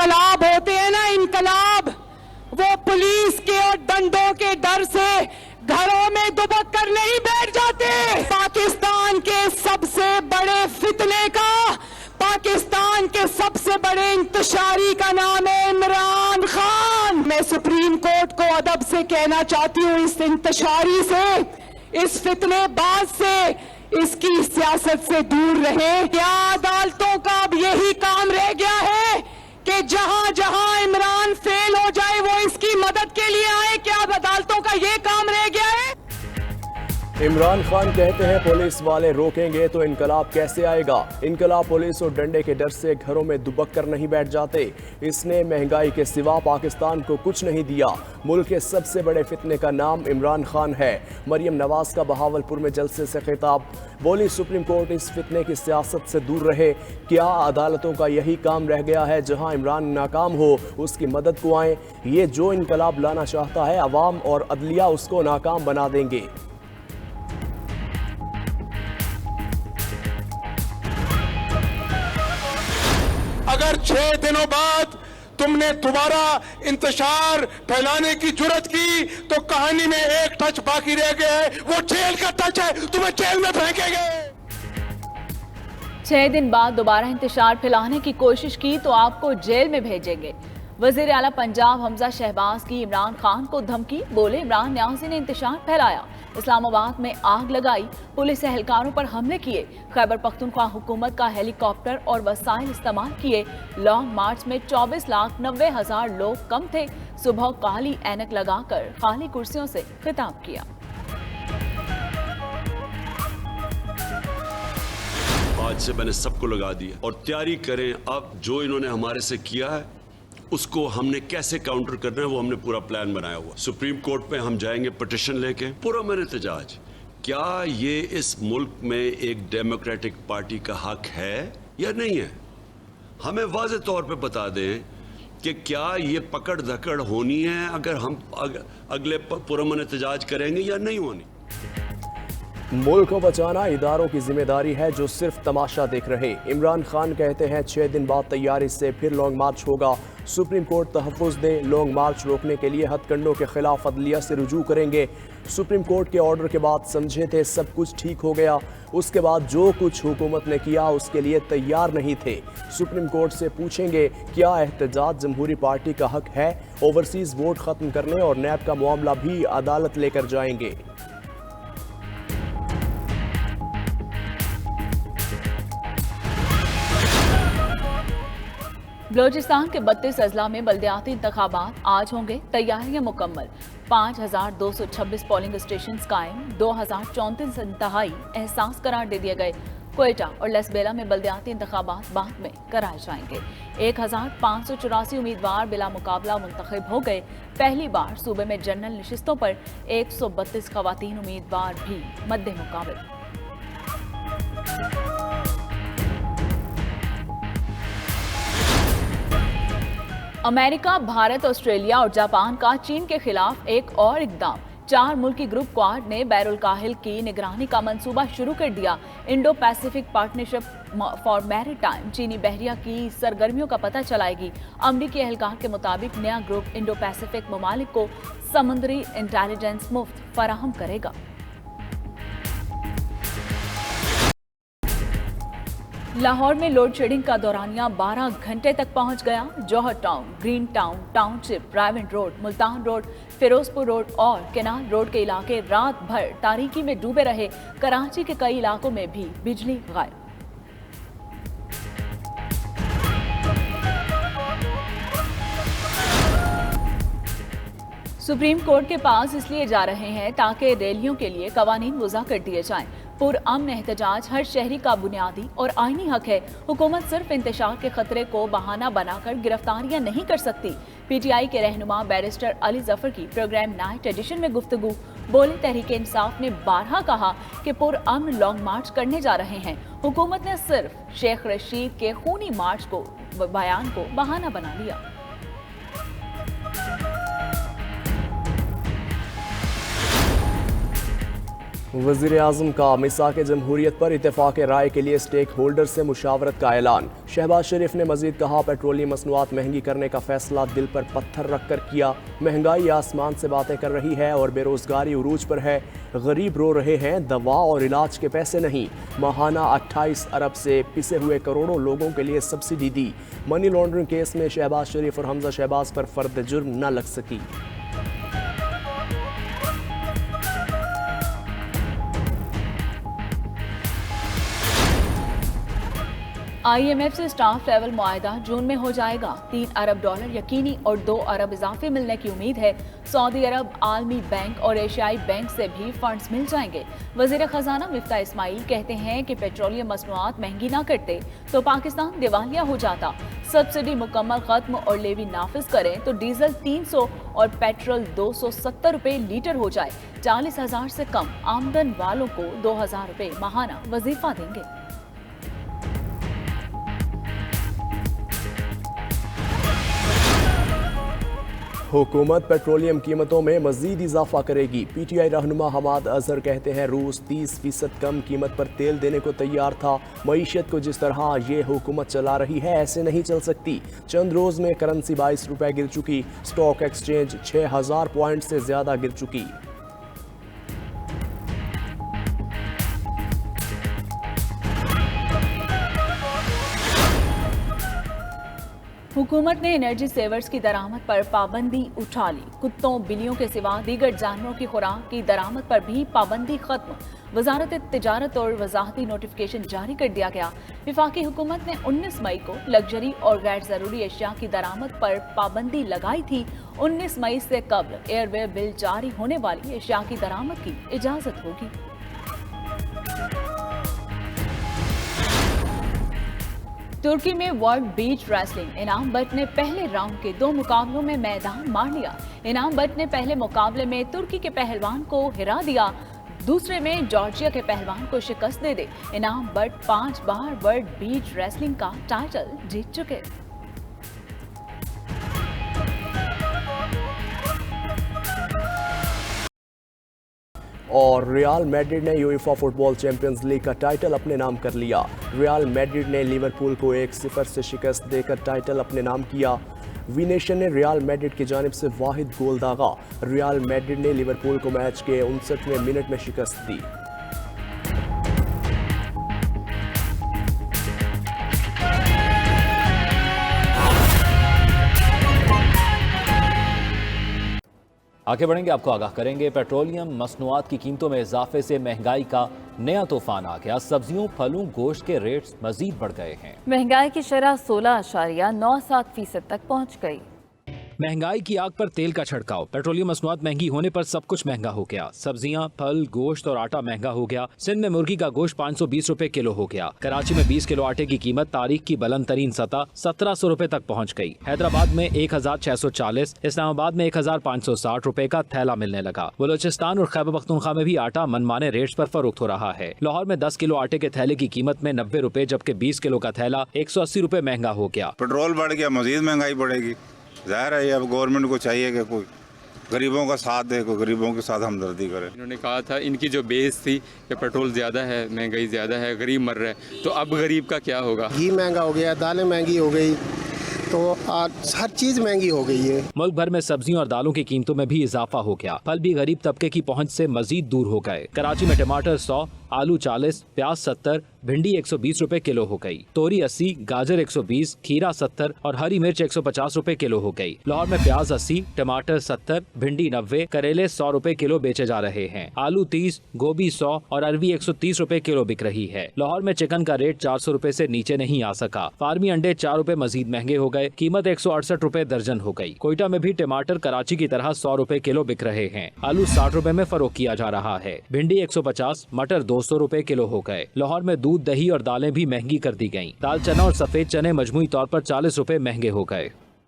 इनकलाब होते हैं ना, इनकलाब, वो पुलिस के और डंडों के डर से घरों में दुबक कर नहीं बैठ जाते। पाकिस्तान के सबसे बड़े फितने का, पाकिस्तान के सबसे बड़े इंतशारी का नाम है इमरान खान। मैं सुप्रीम कोर्ट को अदब से कहना चाहती हूँ, इस इंतशारी से, इस फितनेबाज से, इसकी सियासत से दूर रहे। क्या अदालतों का अब यही काम रह गया है कि जहां जहां इमरान फेल हो जाए वो इसकी मदद के लिए आए? क्या अब अदालतों का ये काम रह गया है? इमरान खान कहते हैं पुलिस वाले रोकेंगे तो इनकलाब कैसे आएगा। इनकलाब पुलिस और डंडे के डर से घरों में दुबक कर नहीं बैठ जाते। इसने महंगाई के सिवा पाकिस्तान को कुछ नहीं दिया। मुल्क के सबसे बड़े फितने का नाम इमरान खान है। मरियम नवाज का बहावलपुर में जलसे से खिताब, बोली सुप्रीम कोर्ट इस फितने की सियासत से दूर रहे। क्या अदालतों का यही काम रह गया है? जहां इमरान नाकाम हो उसकी मदद को आए। ये जो इनकलाब लाना चाहता है अवाम और अदलिया उसको नाकाम बना देंगे। अगर 6 दिनों बाद तुमने दोबारा इंतशार फैलाने की जुर्रत की तो कहानी में एक टच बाकी रह गया है, वो जेल का टच है। तुम्हें जेल में फेंकेंगे। 6 दिन बाद दोबारा इंतशार फैलाने की कोशिश की तो आपको जेल में भेजेंगे। वजीर आला पंजाब हमजा शहबाज की इमरान खान को धमकी, बोले इमरान न्याजी ने इंतशार फैलाया, इस्लामाबाद में आग लगाई, पुलिस एहलकारों पर हमले किए, खैबर पख्तूनख्वा हुकूमत का हेलीकॉप्टर और वसाइल इस्तेमाल किए। लॉन्ग मार्च में 24,90,000 लोग कम थे। सुबह काली ऐनक लगाकर खाली कुर्सियों से खिताब किया। आज से मैंने सबको लगा दिया और तैयारी करें। अब जो इन्होंने हमारे से किया है उसको हमने कैसे काउंटर करना है वो हमने पूरा प्लान बनाया हुआ। सुप्रीम कोर्ट पे हम जाएंगे पिटिशन लेके, पूरा मैंने एहतजाज। क्या ये इस मुल्क में एक डेमोक्रेटिक पार्टी का हक है या नहीं है? हमें वाज़ेह तौर पे बता दें कि क्या ये पकड़ धकड़ होनी है अगर हम अगले पुरअमन एहतजाज करेंगे या नहीं होनी। मुल्क को बचाना इदारों की जिम्मेदारी है जो सिर्फ तमाशा देख रहे। इमरान खान कहते हैं 6 दिन बाद तैयारी से फिर लॉन्ग मार्च होगा। सुप्रीम कोर्ट तहफ़्फ़ुज़ दे, लॉन्ग मार्च रोकने के लिए हथकंडों के खिलाफ अदलिया से रुजू करेंगे। सुप्रीम कोर्ट के ऑर्डर के बाद समझे थे सब कुछ ठीक हो गया, उसके बाद जो कुछ हुकूमत ने किया उसके लिए तैयार नहीं थे। सुप्रीम कोर्ट से पूछेंगे क्या एहतजाज जमहूरी पार्टी का हक है। ओवरसीज़ वोट ख़त्म करने और नैब का मामला भी अदालत लेकर जाएंगे। बलोचिस्तान के 32 अजला में बल्दियाती इंतखाबात आज होंगे, तैयारियां मुकम्मल। 5,226 पोलिंग स्टेशन कायम, 2,034 इंतहाई एहसास करार दे दिए गए। क्वेटा और लसबेला में बल्दियाती इंतखाबात बाद में कराए जाएंगे। 1,584 उम्मीदवार बिला मुकाबला मुंतखब हो गए। पहली बार सूबे में जनरल नशिस्तों पर 132 खवातीन उम्मीदवार भी मद्दे मुकाबले। अमेरिका, भारत, ऑस्ट्रेलिया और जापान का चीन के खिलाफ एक और इकदाम। 4 मुल्की ग्रुप क्वाड ने बैरुल काहिल की निगरानी का मंसूबा शुरू कर दिया। Indo Pacific partnership for maritime चीनी बहरिया की सरगर्मियों का पता चलाएगी। अमरीकी एहलकार के मुताबिक नया ग्रुप इंडो पैसिफिक ममालिक को समुद्री इंटेलिजेंस मुफ्त फराहम करेगा। लाहौर में लोड शेडिंग का दौरानिया 12 घंटे तक पहुंच गया। Johar town, green town, township, Raiwind road, Multan road, Ferozepur road और केनाल रोड के इलाके रात भर तारीकी में डूबे रहे। कराची के कई इलाकों में भी बिजली गायब। सुप्रीम कोर्ट के पास इसलिए जा रहे हैं ताकि रैलियों के लिए कवानीन वज़ा कर दिए जाएं। पुरअमन एहतजाज हर शहरी का बुनियादी और आईनी हक है। हुकूमत सिर्फ इंतशार के खतरे को बहाना बनाकर गिरफ्तारियां नहीं कर सकती। पीटीआई के रहनुमा बैरिस्टर अली जफर की प्रोग्राम नाइट एडिशन में गुफ्तगू, बोले तहरीक इंसाफ ने 12 कहा कि पुरअमन लॉन्ग मार्च करने जा रहे हैं। हुकूमत ने सिर्फ शेख रशीद के खूनी मार्च को बयान को बहाना बना लिया। वज़ीर आज़म का मिसाक जमहूरियत पर इत्तेफाक राय के लिए स्टेक होल्डर से मुशावरत का ऐलान। शहबाज शरीफ ने मजीद कहा, पेट्रोलियम मसनूआत महंगी करने का फैसला दिल पर पत्थर रख कर किया। महंगाई आसमान से बातें कर रही है और बेरोजगारी उरूज पर है। गरीब रो रहे हैं, दवा और इलाज के पैसे नहीं। माहाना 28 अरब से पिसे हुए करोड़ों लोगों के लिए सब्सिडी दी। मनी लॉन्ड्रिंग केस में शहबाज शरीफ और हमजा शहबाज पर फर्द जुर्म न लग सकी। IMF से स्टाफ लेवल मुआहदा जून में हो जाएगा। 3 अरब डॉलर यकीनी और 2 अरब इजाफे मिलने की उम्मीद है। सऊदी अरब, आलमी बैंक और एशियाई बैंक से भी फंड्स मिल जाएंगे। वजीर खजाना मिफ्ता इस्माइल कहते हैं कि पेट्रोलियम मसनूआत महंगी ना करते तो पाकिस्तान दिवालिया हो जाता। सब्सिडी मुकम्मल खत्म और लेवी नाफिज करें तो डीजल 300 और पेट्रोल 270 रुपए लीटर हो जाए। 40,000 से कम आमदन वालों को 2,000 रुपए माहाना वजीफा देंगे। हुकूमत पेट्रोलियम कीमतों में मजीद इजाफा करेगी। PTI रहनुमा हमाद अजहर कहते हैं, रूस 30% कम कीमत पर तेल देने को तैयार था। मईशत को जिस तरह ये हुकूमत चला रही है ऐसे नहीं चल सकती। चंद रोज में करेंसी 22 रुपए गिर चुकी। स्टॉक एक्सचेंज 6000 पॉइंट से ज्यादा गिर चुकी। हुकूमत ने एनर्जी सेवर्स की दरामद पर पाबंदी उठा ली। कुत्तों, बिल्लियों के सिवा दीगर जानवरों की खुराक की दरामद पर भी पाबंदी खत्म। वजारत तिजारत और वजाहती नोटिफिकेशन जारी कर दिया गया। विफाकी हुकूमत ने 19 मई को लग्जरी और गैर जरूरी अशिया की दरामद पर पाबंदी लगाई थी। 19 मई से कबल एयरवे बिल जारी होने वाली अशिया की दरामद की इजाजत होगी। तुर्की में वर्ल्ड बीच रेसलिंग इनाम बट ने पहले राउंड के 2 मुकाबलों में मैदान मार लिया। इनाम बट ने पहले मुकाबले में तुर्की के पहलवान को हिरा दिया, दूसरे में जॉर्जिया के पहलवान को शिकस्त दे दी। इनाम but 5 bar world beach wrestling का टाइटल जीत चुके। और रियल मैड्रिड ने यूएफा फुटबॉल चैंपियंस लीग का टाइटल अपने नाम कर लिया। रियल मैड्रिड ने लिवरपूल को 1-0 से शिकस्त देकर टाइटल अपने नाम किया। वी नेशन ने रियल मैड्रिड की जानिब से वाहिद गोल दागा। रियल मैड्रिड ने लिवरपूल को मैच के 59वें मिनट में शिकस्त दी। आगे बढ़ेंगे, आपको आगाह करेंगे। पेट्रोलियम मसनूआत की कीमतों में इजाफे से महंगाई का नया तूफान आ गया। सब्जियों, फलों, गोश्त के रेट्स मजीद बढ़ गए हैं। महंगाई की शरह 16.97% तक पहुंच गई। महंगाई की आग पर तेल का छिड़काव। पेट्रोलियम मसनूआत महंगी होने पर सब कुछ महंगा हो गया। सब्जियां, फल, गोश्त और आटा महंगा हो गया। सिंध में मुर्गी का गोश्त 520 रुपए किलो हो गया। कराची में 20 किलो आटे की कीमत तारीख की बुलंद तरीन सतह 1700 रुपए तक पहुंच गई। हैदराबाद में 1640, इस्लामाबाद में 1560 रुपए का थैला मिलने लगा। बलोचिस्तान और खैबर पख्तूनख्वा में भी आटा मनमाने रेट्स पर फरोख्त हो रहा है। लाहौर में 10 किलो आटे के थैले की कीमत में 90 रुपए, जबकि 20 किलो का थैला 180 रुपए महंगा हो गया। पेट्रोल बढ़ गया, मजीद महंगाई बढ़ेगी। जाहिर है अब गवर्नमेंट को चाहिए कि कोई गरीबों का साथ दे, कोई गरीबों के साथ हमदर्दी करे। इन्होंने कहा था, इनकी जो बेस थी कि पेट्रोल ज़्यादा है, महंगाई ज़्यादा है, गरीब मर रहा है, तो अब गरीब का क्या होगा। घी महंगा हो गया, दालें महंगी हो गई, तो आज हर चीज महंगी हो गई है। मुल्क भर में सब्जियों और दालों की कीमतों में भी इजाफा हो गया। फल भी गरीब तबके की पहुंच से मजीद दूर हो गए। कराची में टमाटर 100, आलू 40, प्याज 70, भिंडी 120 रुपए किलो हो गई। तोरी 80, गाजर 120, खीरा 70 और हरी मिर्च 150 रुपए किलो हो गई। लाहौर में प्याज 80, टमाटर 70, भिंडी 90, करेले 100 रुपए किलो बेचे जा रहे हैं। आलू 30, गोभी 100 और अरवी 130 रुपए किलो बिक रही है। लाहौर में चिकन का रेट 400 रुपए से नीचे नहीं आ सका। फार्मी अंडे 4 रुपए मजीद महंगे हो गए। कीमत 168 रुपए दर्जन हो गई। कोयटा में भी टमाटर कराची की तरह 100 रुपए किलो बिक रहे हैं। आलू 60 रुपए में फरोख्त किया जा रहा है। भिंडी 150, मटर 200 रुपए किलो हो गए। लाहौर में दूध, दही और दालें भी महंगी कर दी गयी। दाल चना और सफेद चने मजमूई तौर पर 40 रुपए महंगे हो गए।